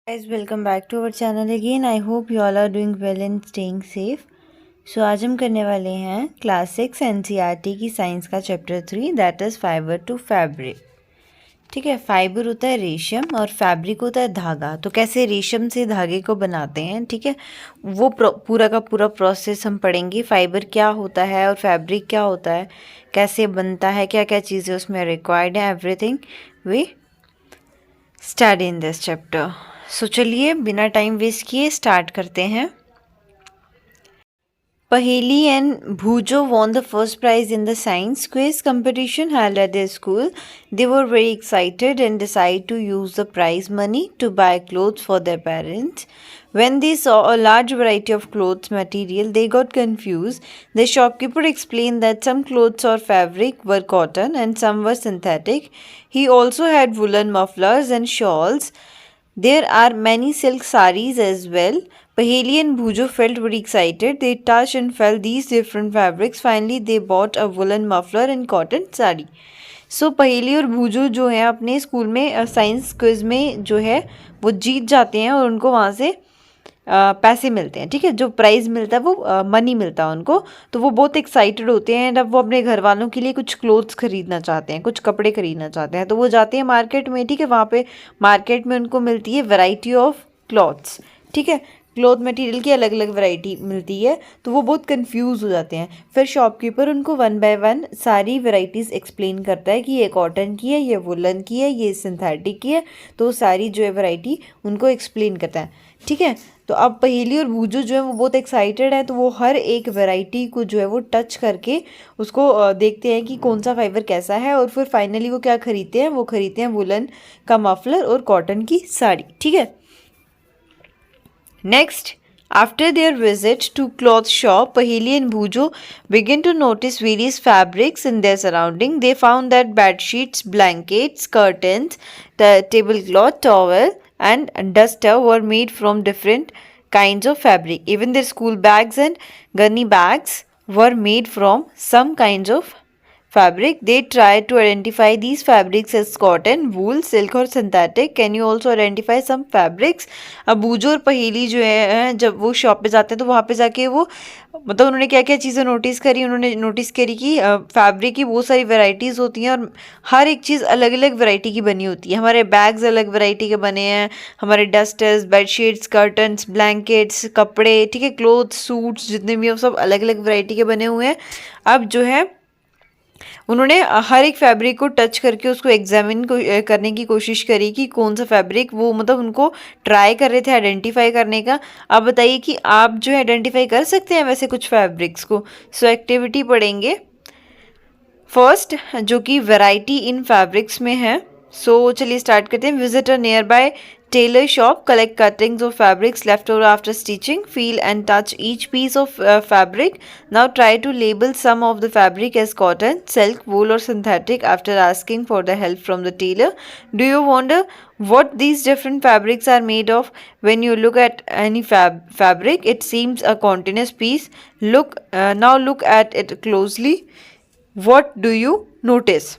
Guys, welcome back to our channel again. I hope you all are doing well and staying safe. So आज हम करने वाले हैं class 6 NCERT की science का chapter 3 that is fibre to fabric. ठीक है, फाइबर होता है रेशम और फैब्रिक होता है धागा। तो कैसे रेशम से धागे को बनाते हैं, ठीक है, वो पूरा का पूरा प्रोसेस हम पढ़ेंगे। फाइबर क्या होता है और फैब्रिक क्या होता है, कैसे बनता है, क्या क्या चीज़ें उसमें रिक्वायर्ड है, everything we study in this chapter. So चलिए बिना टाइम वेस्ट किए स्टार्ट करते हैं। Paheli and Bhujo won the first prize in the science quiz competition held at their school. They were very excited and decided to use the prize money to buy clothes for their parents. When they saw a large variety of clothes material, they got confused. The shopkeeper explained that some clothes or fabric were cotton and some were synthetic. He also had woolen mufflers and shawls. There are many silk saris as well. Paheli and Bhujo felt very excited. They touched and felt these different fabrics. Finally, they bought a woolen muffler and cotton sari. सो पहेली और भूजो जो है अपने school में science quiz में जो है वो जीत जाते हैं और उनको वहाँ से पैसे मिलते हैं। ठीक है, जो प्राइज़ मिलता है वो मनी मिलता है उनको। तो वो बहुत एक्साइटेड होते हैं। अब वो अपने घर वालों के लिए कुछ क्लोथ्स खरीदना चाहते हैं, कुछ कपड़े खरीदना चाहते हैं। तो वो जाते हैं मार्केट में। ठीक है, वहाँ पे मार्केट में उनको मिलती है वैरायटी ऑफ क्लॉथ्स। ठीक है, क्लॉथ मटेरियल की अलग अलग वैरायटी मिलती है। तो वो बहुत कंफ्यूज हो जाते हैं। फिर शॉपकीपर उनको 1 बाय 1 सारी वैरायटीज़ एक्सप्लेन करता है कि ये कॉटन की है, ये वुलन की है, ये सिंथेटिक की है। तो सारी जो है वैरायटी उनको एक्सप्लेन करता है। ठीक है, तो अब पहेली और भूजो जो है वो बहुत एक्साइटेड है। तो वो हर एक वैरायटी को जो है वो टच करके उसको देखते हैं कि कौन सा फाइबर कैसा है। और फिर फाइनली वो क्या खरीदते हैं, वो खरीदते हैं वुलन का मफलर और कॉटन की साड़ी। ठीक है, next, after their visit to cloth shop, Paheli and Bhujo began to notice various fabrics in their surrounding. They found that bed sheets, blankets, curtains, the tablecloth, towel, and duster were made from different kinds of fabric. Even their school bags and gunny bags were made from some kinds of fabric. They try to identify these fabrics as cotton, wool, silk और synthetic. Can you also identify some fabrics? अब बूजो और पहेली जो है जब वो shop पे जाते हैं तो वहाँ पे जाके वो मतलब उन्होंने क्या क्या चीज़ें नोटिस करी। उन्होंने नोटिस करी कि फैब्रिक की बहुत सारी वैरायटीज़ होती हैं और हर एक चीज़ अलग अलग वैरायटी की बनी होती है। हमारे बैग्स अलग वैरायटी के बने हैं, हमारे डस्टर्स, बेडशीट्स, कर्टन्स, ब्लैंकेट्स, कपड़े, ठीक है, क्लोथ्स, सूट्स जितने भी हैं सब अलग अलग वैरायटी के बने हुए हैं। अब जो है उन्होंने हर एक फैब्रिक को टच करके उसको एग्जामिन करने की कोशिश करी कि कौन सा फैब्रिक वो मतलब उनको ट्राई कर रहे थे आइडेंटिफाई करने का। आप बताइए कि आप जो है आइडेंटिफाई कर सकते हैं वैसे कुछ फैब्रिक्स को। सो एक्टिविटी पढ़ेंगे फर्स्ट जो कि वैरायटी इन फैब्रिक्स में है। सो चलिए स्टार्ट करते हैं। Visit a near by tailor shop, collect cuttings of fabrics left over after stitching, feel and touch each piece of fabric. Now try to label some of the fabric as cotton, silk, wool or synthetic after asking for the help from the tailor. Do you wonder what these different fabrics are made of? When you look at any fabric, it seems a continuous piece. Now look at it closely. What do you notice?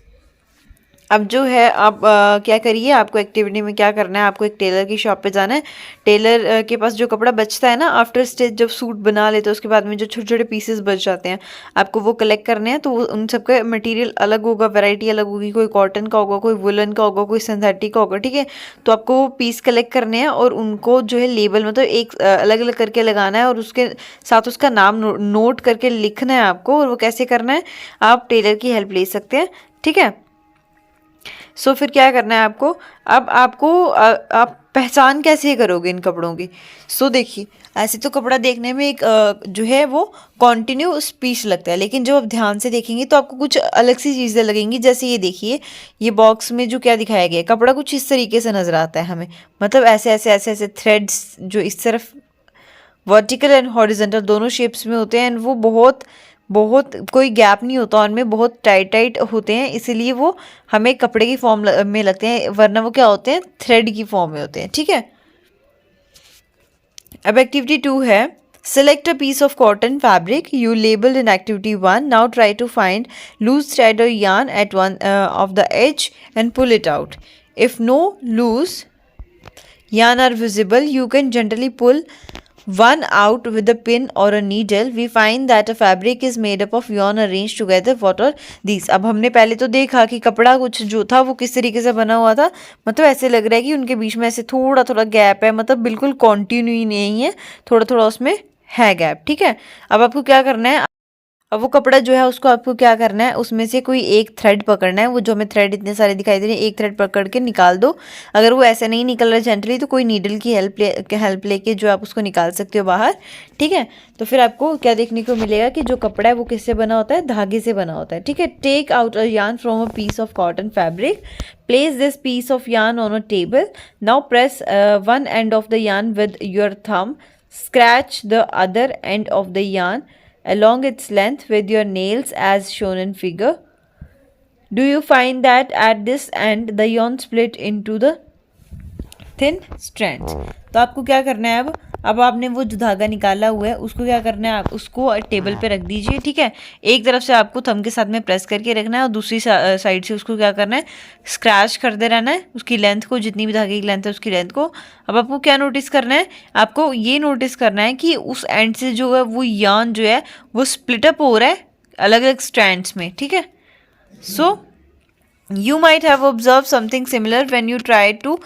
अब जो है आप क्या करिए, आपको activity में क्या करना है, आपको एक टेलर की शॉप पे जाना है। टेलर के पास जो कपड़ा बचता है ना आफ्टर स्टिच, जब सूट बना लेते हैं उसके बाद में जो छोटे छोटे पीसेस बच जाते हैं आपको वो कलेक्ट करने हैं। तो उन सब का मटेरियल अलग होगा, वैरायटी अलग होगी, कोई कॉटन का होगा, कोई वुलन का होगा, कोई सिंथेटिक का होगा। ठीक है, तो आपको वो पीस कलेक्ट करने हैं और उनको जो है लेबल मतलब एक अलग अलग करके लगाना है और उसके साथ उसका नाम नोट करके लिखना है आपको। और वो कैसे करना है, आप टेलर की हेल्प ले सकते हैं। ठीक है, सो फिर क्या करना है आपको, अब आपको आप पहचान कैसे करोगे इन कपड़ों की। सो देखिए, ऐसे तो कपड़ा देखने में एक जो है वो कॉन्टिन्यूस पीस लगता है, लेकिन जब आप ध्यान से देखेंगे तो आपको कुछ अलग सी चीज़ें लगेंगी। जैसे ये देखिए, ये बॉक्स में जो क्या दिखाया गया है, कपड़ा कुछ इस तरीके से नज़र आता है हमें। मतलब ऐसे ऐसे ऐसे ऐसे थ्रेड्स जो इस तरफ वर्टिकल एंड हॉरिजॉन्टल दोनों शेप्स में होते हैं। एंड वो बहुत बहुत कोई गैप नहीं होता उनमें, बहुत टाइट टाइट होते हैं, इसीलिए वो हमें कपड़े की फॉर्म में लगते हैं, वरना वो क्या होते हैं, थ्रेड की फॉर्म में होते हैं। ठीक है, अब एक्टिविटी 2 है Select a piece of cotton fabric you labeled in activity 1. Now try to find loose thread or yarn at one of the edge and pull it out. If no loose yarn are visible, you can generally pull one out with a pin or a needle. We find that a fabric is made up of yarn arranged together. What are these? अब हमने पहले तो देखा कि कपड़ा कुछ जो था वो किस तरीके से बना हुआ था, मतलब ऐसे लग रहा है कि उनके बीच में ऐसे थोड़ा थोड़ा गैप है, मतलब बिल्कुल कॉन्टिन्यू नहीं है, थोड़ा थोड़ा उसमें है गैप। ठीक है, अब आपको क्या करना है, अब वो कपड़ा जो है उसको आपको क्या करना है, उसमें से कोई एक थ्रेड पकड़ना है, वो जो हमें थ्रेड इतने सारे दिखाई दे रहे हैं, एक थ्रेड पकड़ के निकाल दो। अगर वो ऐसे नहीं निकल रहा जेंटली तो कोई नीडल की हेल्प लेके जो आप उसको निकाल सकते हो बाहर। ठीक है, तो फिर आपको क्या देखने को मिलेगा कि जो कपड़ा है वो किससे बना होता है, धागे से बना होता है। ठीक है, take out a yarn from a piece of cotton fabric, place this piece of yarn on a table, now press one end of the yarn with your thumb, scratch the other end of the yarn along its length with your nails as shown in figure. Do you find that at this end the yarn split into the thin strands? तो आपको क्या करना है, अब आपने वो जो धागा निकाला हुआ है उसको क्या करना है, आप उसको टेबल पे रख दीजिए। ठीक है, एक तरफ से आपको थंब के साथ में प्रेस करके रखना है और दूसरी साइड से उसको क्या करना है, स्क्रैच करते रहना है उसकी लेंथ को, जितनी भी धागे की लेंथ है उसकी लेंथ को। अब आपको क्या नोटिस करना है, आपको ये नोटिस करना है कि उस एंड से जो है वो yarn जो है वो स्प्लिट अप हो रहा है अलग अलग स्ट्रैंड्स में। ठीक है, सो you might have observed something similar when you try to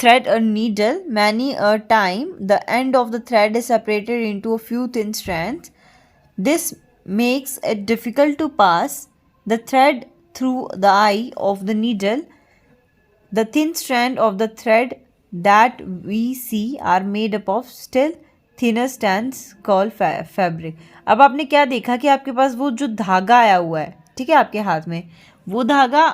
thread a needle. Many a time the end of the thread is separated into a few thin strands. This makes it difficult to pass the thread through the eye of the needle. The thin strand of the thread that we see are made up of still thinner strands called fabric. अब आपने क्या देखा कि आपके पास वो जो धागा आया हुआ है, ठीक है, आपके हाथ में वो धागा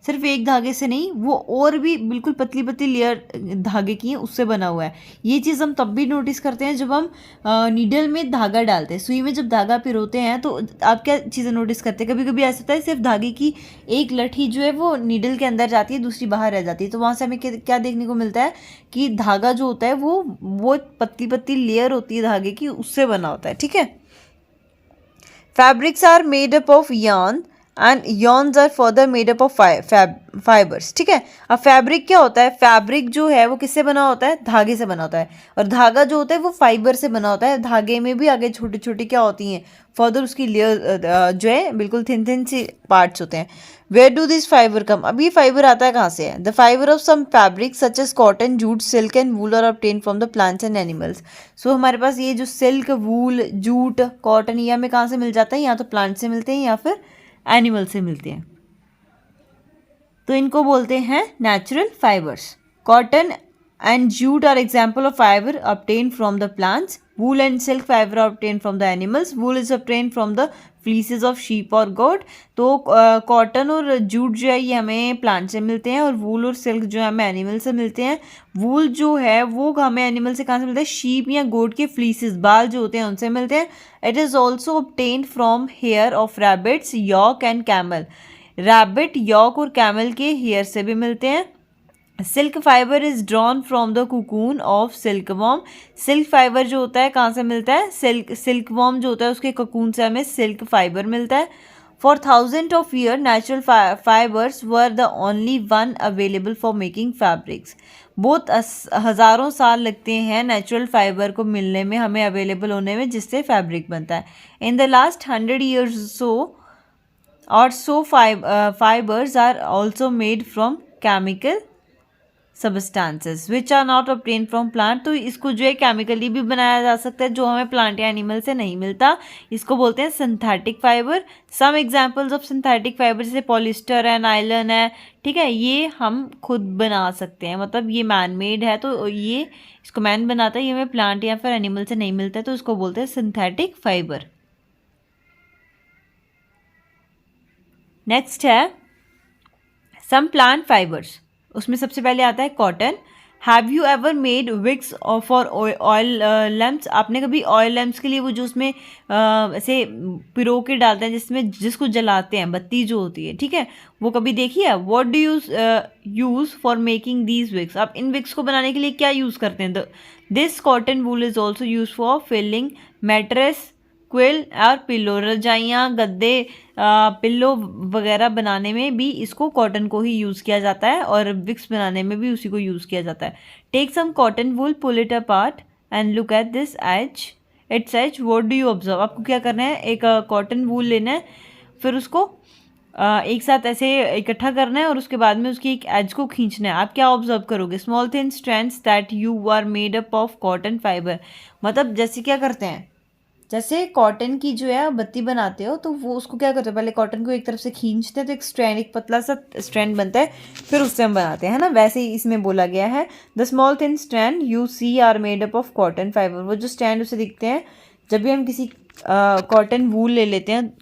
सिर्फ एक धागे से नहीं, वो और भी बिल्कुल पतली पतली लेयर धागे की है उससे बना हुआ है। ये चीज़ हम तब भी नोटिस करते हैं जब हम नीडल में धागा डालते हैं, सुई में जब धागा पिरोते हैं तो आप क्या चीज़ें नोटिस करते हैं, कभी कभी ऐसा होता है सिर्फ धागे की एक लठी जो है वो नीडल के अंदर जाती है, दूसरी बाहर रह जाती है, तो वहाँ से हमें क्या देखने को मिलता है कि धागा जो होता है वो पतली पतली लेयर होती है धागे की, उससे बना होता है। ठीक है, fabrics are made up of yarn and yarns are further made up of fibres. ठीक है, अब फैब्रिक क्या होता है, फैब्रिक जो है वो किससे बना होता है, धागे से बना होता है, और धागा जो होता है वो फाइबर से बना होता है। धागे में भी आगे छोटी छोटी क्या होती हैं, फर्दर उसकी लेयर जो है बिल्कुल थिन थिन सी पार्ट्स होते हैं। Where do this fibre come, अब ये फाइबर आता है कहाँ से है, the fibre of some fabric such as cotton, jute, silk and wool are obtain from the plants and animals. So हमारे पास ये जो सिल्क, वूल, जूट, कॉटन ये हमें कहाँ से मिल जाता है, या तो प्लांट से मिलते हैं या फिर एनिमल से मिलते हैं, तो इनको बोलते हैं natural fibres. Cotton and jute are example of fibre obtained from the plants. Wool and silk fiber are obtained from the animals. Wool is obtained from the fleeces of sheep or goat. तो cotton और jute जो है ये हमें plant से मिलते हैं, और वूल और सिल्क जो है हमें एनिमल से मिलते हैं। वूल जो है वो हमें एनिमल से कहाँ से मिलता है, शीप या गोट के फ्लीसेस, बाल जो होते हैं उनसे मिलते हैं। It is also obtained from hair of rabbits, yak and camel. Rabbit, yak और कैमल के हेयर से भी मिलते हैं। Silk fibre is drawn from the cocoon of silk worm. Silk fibre जो होता है कहाँ से मिलता है, सिल्क वॉर्म जो होता है उसके ककून से हमें सिल्क फाइबर मिलता है। For thousand of year natural fibres were the only one available for making fabrics. बहुत हज़ारों साल लगते हैं नेचुरल फाइबर को मिलने में, हमें अवेलेबल होने में, जिससे फैब्रिक बनता है। In the last 100 years or so fibers are also made from chemical substances which are not obtained from plant। तो इसको जो है केमिकली भी बनाया जा सकता है जो हमें प्लांट या एनिमल से नहीं मिलता, इसको बोलते हैं synthetic fibre. Some examples of synthetic fibre जैसे पॉलिस्टर है, नायलन है, ठीक है, ये हम खुद बना सकते हैं, मतलब ये मैन मेड है, तो ये इसको मैन बनाता है, ये हमें प्लांट या फिर एनिमल से नहीं मिलता है, तो इसको बोलते हैं सिंथेटिक फाइबर। नेक्स्ट है सम प्लांट फाइबर्स, उसमें सबसे पहले आता है cotton. Have you ever made wicks for oil lamps. आपने कभी ऑयल लैम्प्स के लिए वो जो उसमें ऐसे पिरो के डालते हैं जिसको जलाते हैं, बत्ती जो होती है, ठीक है, वो कभी देखी है। What do you use for making these wicks. आप इन विक्स को बनाने के लिए क्या यूज़ करते हैं। This cotton wool is also use for filling mattress, quilt और पिल्लो, रजाइयाँ, गद्दे, पिल्लो वगैरह बनाने में भी इसको कॉटन को ही यूज़ किया जाता है और विक्स बनाने में भी उसी को यूज़ किया जाता है। Take some cotton wool, pull it apart and look at this edge, its edge, what do you observe. आपको क्या करना है, एक कॉटन वूल लेना है, फिर उसको एक साथ ऐसे इकट्ठा करना है और उसके बाद में उसकी एक एज को खींचना है। आप क्या ऑब्जर्व करोगे, small thin strands that you are made up of cotton fibre. मतलब जैसे क्या करते हैं, जैसे कॉटन की जो है बत्ती बनाते हो तो वो उसको क्या करते हो, पहले कॉटन को एक तरफ से खींचते हैं तो एक स्ट्रैंड, एक पतला सा स्ट्रैंड बनता है, फिर उससे हम बनाते हैं, है ना। वैसे ही इसमें बोला गया है, the small thin strand you see are made up of cotton fibre. वो जो स्ट्रैंड उसे दिखते हैं, जब भी हम किसी कॉटन वूल ले लेते हैं,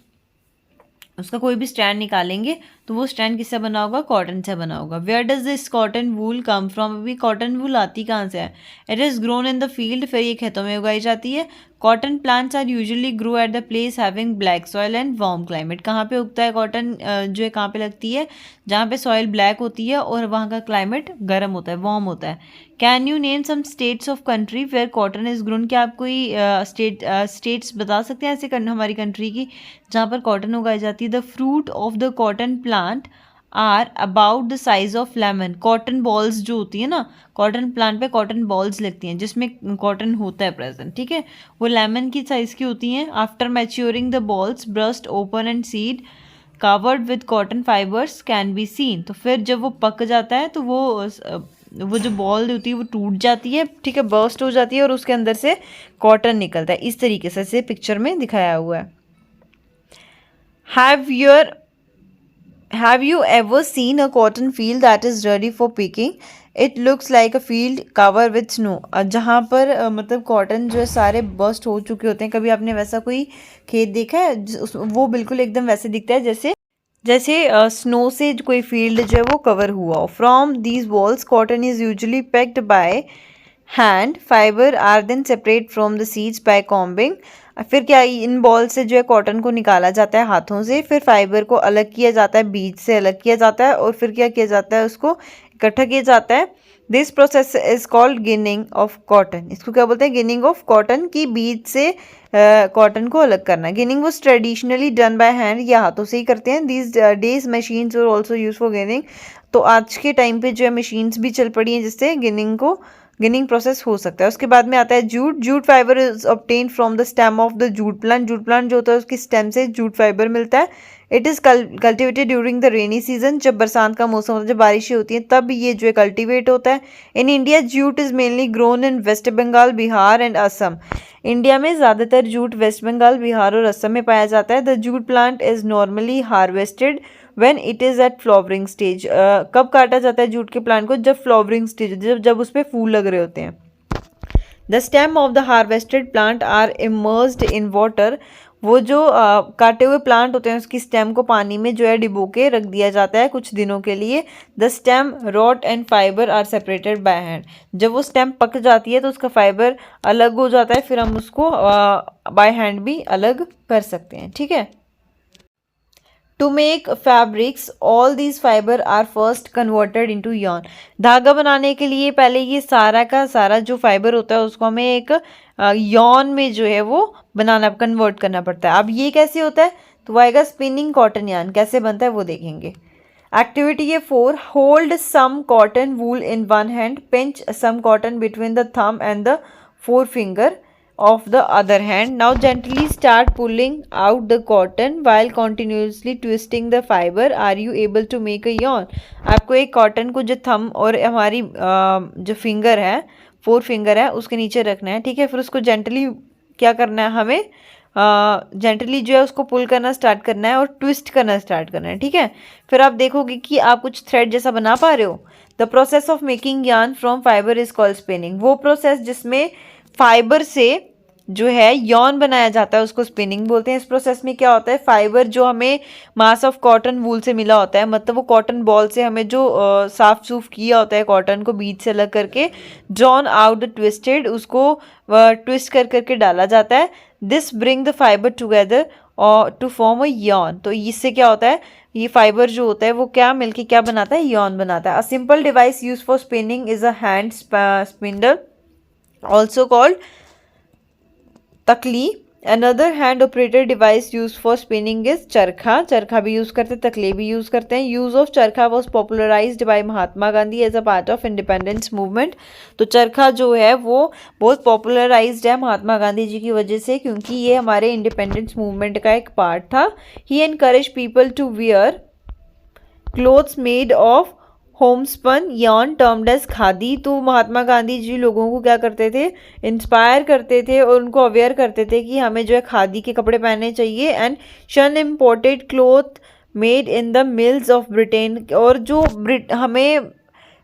उसका कोई भी स्टैंड निकालेंगे तो वो स्टैंड किससे बना होगा, कॉटन से बना होगा। Where does this cotton wool come from, अभी कॉटन वूल आती कहाँ से है, it is grown in the field, फिर ये खेतों में उगाई जाती है। Cotton plants are usually grow at the place having black soil and warm climate. कहाँ पे उगता है कॉटन, जो है कहाँ पे लगती है, जहाँ पे सॉइल ब्लैक होती है और वहाँ का क्लाइमेट गर्म होता है, वार्म होता है। Can you name some states of country where cotton is grown, क्या आप कोई स्टेट्स बता सकते हैं ऐसे हमारी कंट्री की जहाँ पर कॉटन उगाई जाती है। The fruit of the cotton plant are about the size of lemon. Cotton balls जो होती है ना, कॉटन प्लांट पे कॉटन बॉल्स लगती हैं जिसमें कॉटन होता है प्रेजेंट, ठीक है, वो लेमन की साइज की होती हैं। After maturing the balls burst open and seed covered with cotton fibres can be seen. तो फिर जब वो पक जाता है तो वो जो बॉल होती है वो टूट जाती है, ठीक है, बर्स्ट हो जाती है और उसके अंदर से कॉटन निकलता है। इस तरीके से इसे पिक्चर में दिखाया हुआ है। Have you ever seen a cotton field that is ready for picking? It looks like a field covered with snow. जहाँ पर मतलब कॉटन जो है सारे बस्ट हो चुके होते हैं। कभी आपने वैसा कोई खेत देखा है, वो बिल्कुल एकदम वैसे दिखता है जैसे जैसे स्नो से कोई फील्ड जो है वो कवर हुआ हो। From these bolls cotton is usually packed by hand, fibre are then separate from the seeds by combing. फिर क्या, इन बॉल से जो है कॉटन को निकाला जाता है हाथों से, फिर फाइबर को अलग किया जाता है, बीज से अलग किया जाता है और फिर क्या किया जाता है, उसको इकट्ठा किया जाता है। This process is called ginning of cotton. इसको क्या बोलते हैं, गिनिंग ऑफ कॉटन, की बीज से कॉटन को अलग करना। Ginning was traditionally done by hand, या हाथों से ही करते हैं। These days machines were also use for ginning. तो आज के टाइम पे जो है मशीन्स भी चल पड़ी हैं जिससे गिनिंग प्रोसेस हो सकता है। उसके बाद में आता है jute. Jute fibre is obtain from the stem of the jute plant. Jute plant जो होता है उसकी स्टेम से जूट फाइबर मिलता है। It is cultivated during the rainy season, जब बरसात का मौसम होता है, जब बारिशें होती हैं तब ये जो है कल्टिवेट होता है। In India jute is mainly grown in west Bengal, Bihar and Assam. India में ज़्यादातर जूट वेस्ट बंगाल, बिहार और असम में पाया जाता है। The jute plant is normally harvested when it is at flowering stage. कब काटा जाता है जूट के प्लांट को, जब फ्लावरिंग स्टेज, जब उस पर फूल लग रहे होते हैं। The stem of the harvested plant are immersed in water. वो जो काटे हुए प्लांट होते हैं उसकी स्टेम को पानी में जो है डिबो के रख दिया जाता है कुछ दिनों के लिए। The stem rot and fibre are separated by hand. जब वो स्टेम पक जाती है तो उसका फाइबर अलग हो जाता है, फिर हम उसको बाय हैंड भी अलग कर सकते हैं, ठीक है। To make fabrics, all these fiber are first converted into yarn. धागा बनाने के लिए पहले ये सारा का सारा जो फाइबर होता है उसको हमें एक यॉन में जो है वो बनाना, कन्वर्ट करना पड़ता है। अब ये कैसे होता है, तो वो आएगा स्पिनिंग कॉटन यार्न। कैसे बनता है वो देखेंगे। एक्टिविटी ये 4, hold some cotton wool in one hand, pinch some cotton between the thumb and the forefinger of the other hand. Now gently start pulling out the cotton while continuously twisting the fiber. Are you able to make a yarn? आपको एक cotton को जो thumb और हमारी जो finger है, four finger है, उसके नीचे रखना है, ठीक है। फिर उसको जेंटली क्या करना है, हमें जेंटली जो है उसको पुल करना स्टार्ट करना है और ट्विस्ट करना स्टार्ट करना है, ठीक है। फिर आप देखोगे कि आप कुछ थ्रेड जैसा बना पा रहे हो। The process of making yarn from fibre is called spinning. वो प्रोसेस जिसमें फाइबर से जो है यॉन बनाया जाता है उसको स्पिनिंग बोलते हैं। इस प्रोसेस में क्या होता है, फाइबर जो हमें मास ऑफ कॉटन वूल से मिला होता है, मतलब वो कॉटन बॉल से हमें जो साफ सूफ किया होता है कॉटन को बीच से अलग करके, ड्रॉन आउट द ट्विस्टेड, उसको ट्विस्ट कर करके डाला जाता है। This bring the fibre together और टू फॉर्म अ यॉन। तो इससे क्या होता है, ये फाइबर जो होता है वो क्या मिलके क्या बनाता है, यॉन बनाता है। A simple device use for spinning is a hand spindle, also called takli. Another hand operated device use for spinning is charkha. चरखा भी यूज करते हैं, तकले भी यूज करते हैं। Use of charkha was popularised by Mahatma Gandhi as a part of independence movement. तो चरखा जो है वो बहुत पॉपुलराइज्ड है महात्मा गांधी जी की वजह से, क्योंकि ये हमारे इंडिपेंडेंस मूवमेंट का एक पार्ट था। He encourage people to wear clothes made of homespun yarn termed as khadi. तो महात्मा गांधी जी लोगों को क्या करते थे, इंस्पायर करते थे और उनको अवेयर करते थे कि हमें जो है खादी के कपड़े पहनने चाहिए। एंड शन imported cloth made in the mills of Britain. और जो हमें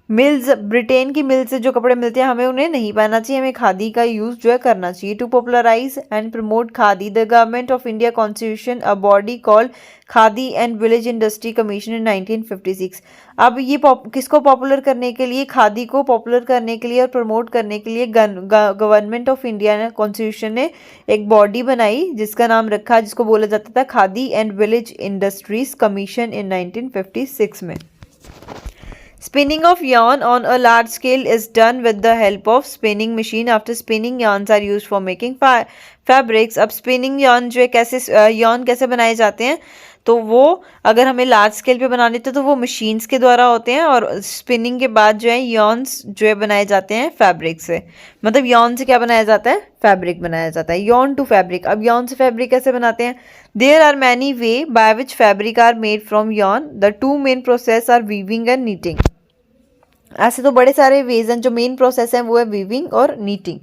मिल्स, ब्रिटेन की मिल से जो कपड़े मिलते हैं हमें उन्हें नहीं पहनना चाहिए, हमें खादी का यूज़ जो है करना चाहिए। To popularise and promote khadi, the government of India constitution a body called Khadi and village industry commission in 1956। अब ये किसको पॉपुलर करने के लिए, खादी को पॉपुलर करने के लिए और प्रमोट करने के लिए गवर्नमेंट ऑफ इंडिया ने, कॉन्स्टिट्यूशन ने एक बॉडी बनाई जिसका नाम रखा, जिसको बोला जाता था khadi and village industries commission in 1956 में। Spinning of yarn on a large scale is done with the help of spinning machine. After spinning, yarns are used for making fabrics. अब spinning yarn जो है कैसे yarn कैसे बनाए जाते हैं, तो वो अगर हमें लार्ज स्केल पे बनाने थे तो वो मशीन्स के द्वारा होते हैं, और स्पिनिंग के बाद जो है yarns जो है बनाए जाते हैं फैब्रिक से। मतलब yarn से क्या बनाया जाता है, फैब्रिक बनाया जाता है। yarn to fabric। अब yarn से फैब्रिक कैसे बनाते हैं, there are many way by which fabric are made from yarn. The two main process are weaving and knitting. ऐसे तो बड़े सारे वेज हैं, जो मेन प्रोसेस है वो है वीविंग और नीटिंग।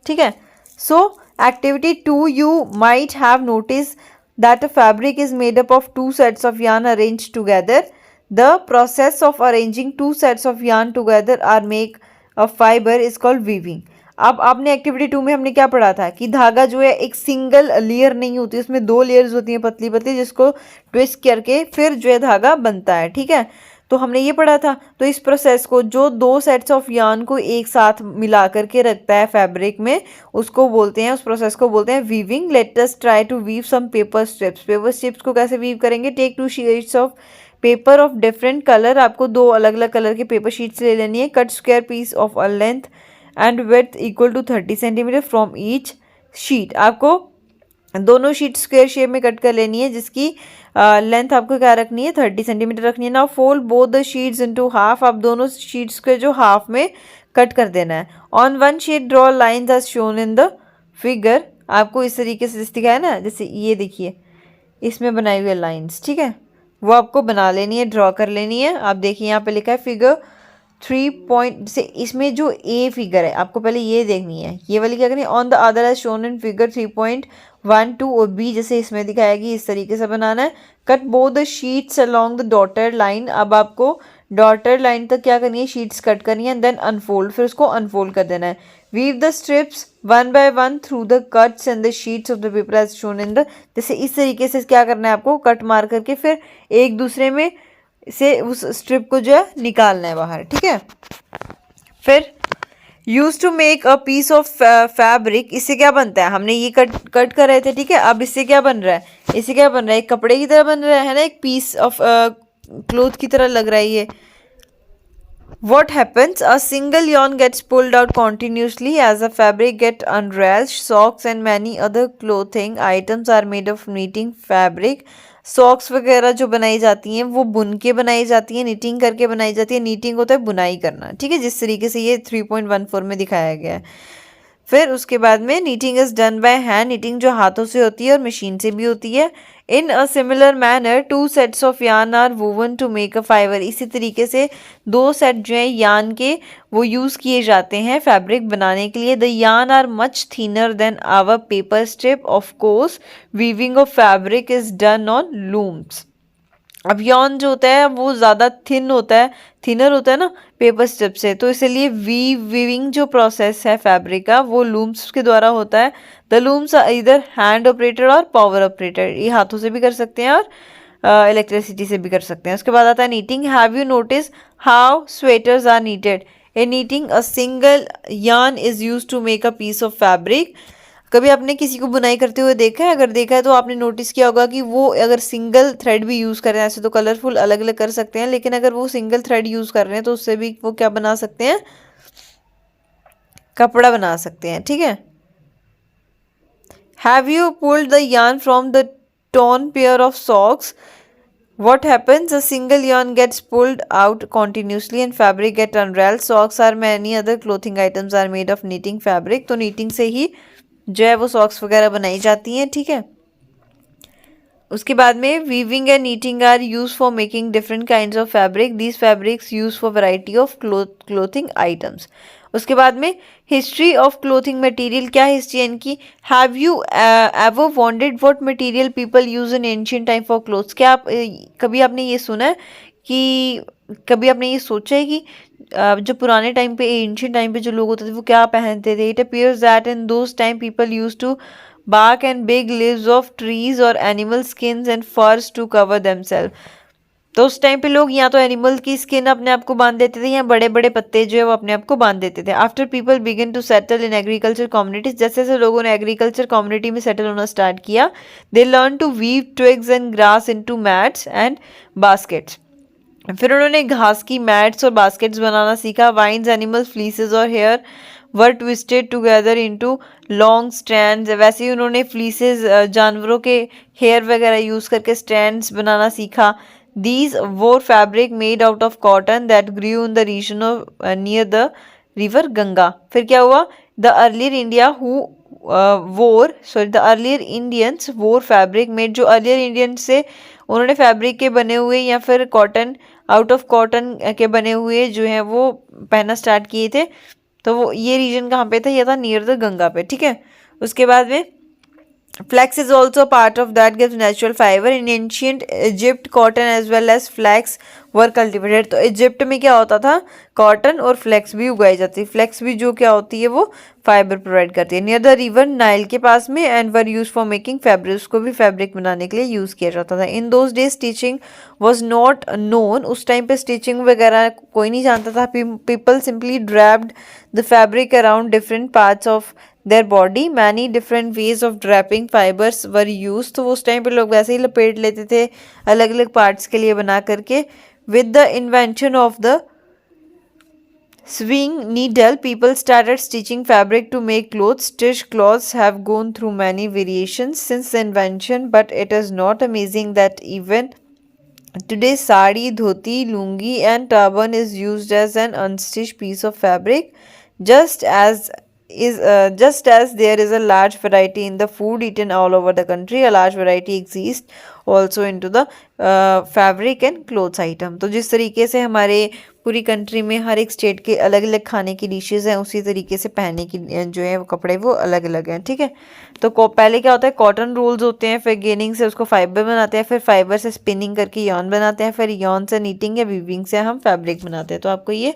ठीक है। So activity 2, you might have notice that a fabric is made up of 2 sets of yarn arranged together. The process of arranging 2 sets of yarn together are make a fibre is called weaving. अब आपने activity 2 में हमने क्या पढ़ा था कि धागा जो है एक सिंगल लेयर नहीं होती, उसमें 2 लेयर्स होती हैं पतली पतली, जिसको ट्विस्ट करके फिर जो है धागा बनता है। ठीक है, तो हमने ये पढ़ा था। तो इस प्रोसेस को, जो 2 सेट्स ऑफ yarn को एक साथ मिला करके रखता है फैब्रिक में, उसको बोलते हैं, उस प्रोसेस को बोलते हैं weaving. Let us try to weave some paper strips. Paper strips को कैसे वीव करेंगे, take 2 sheets of paper of different colour. आपको 2 अलग अलग कलर की पेपर शीट्स ले लेनी है। Cut square piece of a length and width equal to 30 centimetre from each sheet. आपको दोनों शीट स्क्वायर शेप में कट कर लेनी है, जिसकी लेंथ आपको क्या रखनी है, 30 सेंटीमीटर रखनी है। Now fold both the sheets into half. आप दोनों शीट्स के जो हाफ में कट कर देना है। On one sheet draw lines as shown in the figure. आपको इस तरीके से दिखाया ना, जैसे ये देखिए इसमें बनाई हुई लाइंस, ठीक है, वो आपको बना लेनी है, ड्रॉ कर लेनी है। आप देखिए यहाँ पे लिखा है फिगर 3 पॉइंट से, इसमें जो ए फिगर है आपको पहले ये देखनी है, ये वाली क्या करनी है, on the other as shown in figure 3.12 और बी जैसे इसमें दिखाएगी, इस तरीके से बनाना है। Cut both the sheets along the dotted line. अब आपको डॉटेड लाइन तक क्या करनी है, शीट्स कट करनी है, देन अनफोल्ड, फिर उसको अनफोल्ड कर देना है। Weave the strips 1 by 1 through the cuts and the sheets of the paper as shown in the. जैसे इस तरीके से क्या करना है आपको, कट मार करके फिर एक दूसरे में से उस स्ट्रिप को जो है निकालना है बाहर। ठीक है, फिर use to make a piece of fabric. इससे क्या बनता है, हमने ये कट कर रहे थे, ठीक है, अब इससे क्या बन रहा है, इससे क्या बन रहा है, एक कपड़े की तरह बन रहा है ना, एक पीस ऑफ क्लोथ की तरह लग रहा है ये। What happens? A single yarn gets pulled out continuously as the fabric gets unraveled. Socks and many other clothing items are made of knitting fabric. Socks वगैरह जो बनाई जाती हैं वो बुन के बनाई जाती हैं, नीटिंग करके बनाई जाती है। नीटिंग होता है बुनाई करना, ठीक है, जिस तरीके से ये 3.14 में दिखाया गया है। फिर उसके बाद में knitting is done by hand. Knitting जो हाथों से होती है और मशीन से भी होती है। In a similar manner 2 sets of yarn are woven to make a fibre. इसी तरीके से 2 सेट जो है यार्न के वो यूज़ किए जाते हैं फैब्रिक बनाने के लिए। The yarn are much thinner than our paper strip. Of course weaving of fabric is done on looms. अब यॉन जो होता है वो ज़्यादा थिन होता है, थिनर होता है ना पेपर स्ट्रिप से, तो इसलिए वीविंग जो प्रोसेस है फैब्रिक का वो लूम्स के द्वारा होता है। द लूम्स आर इधर हैंड ऑपरेटेड और पावर ऑपरेटेड। ये हाथों से भी कर सकते हैं और इलेक्ट्रिसिटी से भी कर सकते हैं। उसके बाद आता है knitting. Have you notice how sweaters are knitted? In knitting a single yarn is use to make a piece of fabric. कभी आपने किसी को बुनाई करते हुए देखा है? अगर देखा है तो आपने नोटिस किया होगा कि वो अगर सिंगल थ्रेड भी यूज़ कर रहे हैं, ऐसे तो कलरफुल अलग अलग कर सकते हैं, लेकिन अगर वो सिंगल थ्रेड यूज़ कर रहे हैं तो उससे भी वो क्या बना सकते हैं, कपड़ा बना सकते हैं। ठीक है, Have you pulled the yarn from the torn pair of socks? What happens? A single yarn gets pulled out continuously and fabric get unraveled. Socks are many other clothing items are made of knitting fabric. तो knitting से ही जो है वो socks वगैरह बनाई जाती हैं, ठीक है। उसके बाद में weaving and knitting are use for making different kinds of fabric. These fabrics use for variety of clothing items. उसके बाद में हिस्ट्री ऑफ क्लोथिंग मटेरियल, क्या हिस्ट्री है इनकी? Have you ever wondered what material people use in ancient time for clothes? क्या आप कभी आपने ये सुना है कि कभी आपने ये सोचा है कि जो पुराने टाइम पे एंशिएंट टाइम पे जो लोग होते थे वो क्या पहनते थे? It appears that in those time people use to bark and big leaves of trees or animal skins and furs to cover themselves। तो उस टाइम पे लोग या तो एनिमल की स्किन अपने आप को बांध देते थे या बड़े बड़े पत्ते जो है वो अपने आप को बांध देते थे। After people begin to settle in agriculture communities, जैसे जैसे लोगों ने एग्रीकल्चर कम्युनिटी में सेटल होना स्टार्ट किया, they learn to weave twigs and grass into mats and baskets. फिर उन्होंने घास की मैट्स और बास्केट्स बनाना सीखा। वाइन्स, एनिमल फ्लीसेस और hair were twisted together into long strands. वैसे ही उन्होंने फ्लीसेस जानवरों के हेयर वगैरह यूज़ करके स्ट्रैंड्स बनाना सीखा। These wore fabric made out of cotton that grew in the region of near the river Ganga. फिर क्या हुआ? The earlier India who the earlier Indians wore fabric made, जो अर्लियर इंडियंस से उन्होंने fabric के बने हुए या फिर कॉटन, आउट ऑफ कॉटन के बने हुए जो हैं वो पहनना स्टार्ट किए थे। तो वो ये रीजन कहाँ पे था? ये था नियर द गंगा पे, ठीक है। उसके बाद में flax is also part of that gives natural fibre. In ancient Egypt cotton as well as flax were cultivated. तो इजिप्ट में क्या होता था? कॉटन और फ्लैक्स भी उगाई जाती है। फ्लैक्स भी जो क्या होती है वो फाइबर प्रोवाइड करती है। नियर द रिवर नाइल के पास में, and were use for making fabric, उसको भी फैब्रिक बनाने के लिए यूज़ किया जाता था। In those days stitching was not known. उस टाइम पे स्टिचिंग वगैरह कोई नहीं जानता था। People simply draped the fabric around different parts of their body. Many different ways of draping fibres were use. तो वो उस टाइम पे लोग वैसे ही लपेट लेते थे अलग अलग पार्ट्स के लिए बना करके। With the invention of the swing needle, people started stitching fabric to make clothes. Stitched cloths have gone through many variations since the invention, but it is not amazing that even today sari, dhoti, lungi and turban is used as an unstitched piece of fabric. Just as there is a large variety in the food eaten all over the country, a large variety exists also into the fabric and clothes item। तो जिस तरीके से हमारे पूरी country में हर एक state के अलग अलग खाने की डिशेस हैं, उसी तरीके से पहनने की जो है वो कपड़े वो अलग अलग हैं, ठीक है। तो पहले क्या होता है? कॉटन रोल्स होते हैं, फिर गेनिंग से उसको फाइबर बनाते हैं, फिर फाइबर से स्पिनिंग करके यॉन बनाते हैं, फिर यॉन से नीटिंग या वीविंग से हम फैब्रिक बनाते हैं। तो आपको ये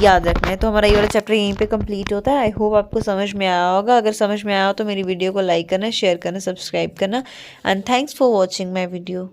याद रखना है। तो हमारा ये वाला चैप्टर यहीं पे कंप्लीट होता है। आई होप आपको समझ में आया होगा। अगर समझ में आया हो तो मेरी वीडियो को लाइक करना, शेयर करना, सब्सक्राइब करना, and thanks for watching my video.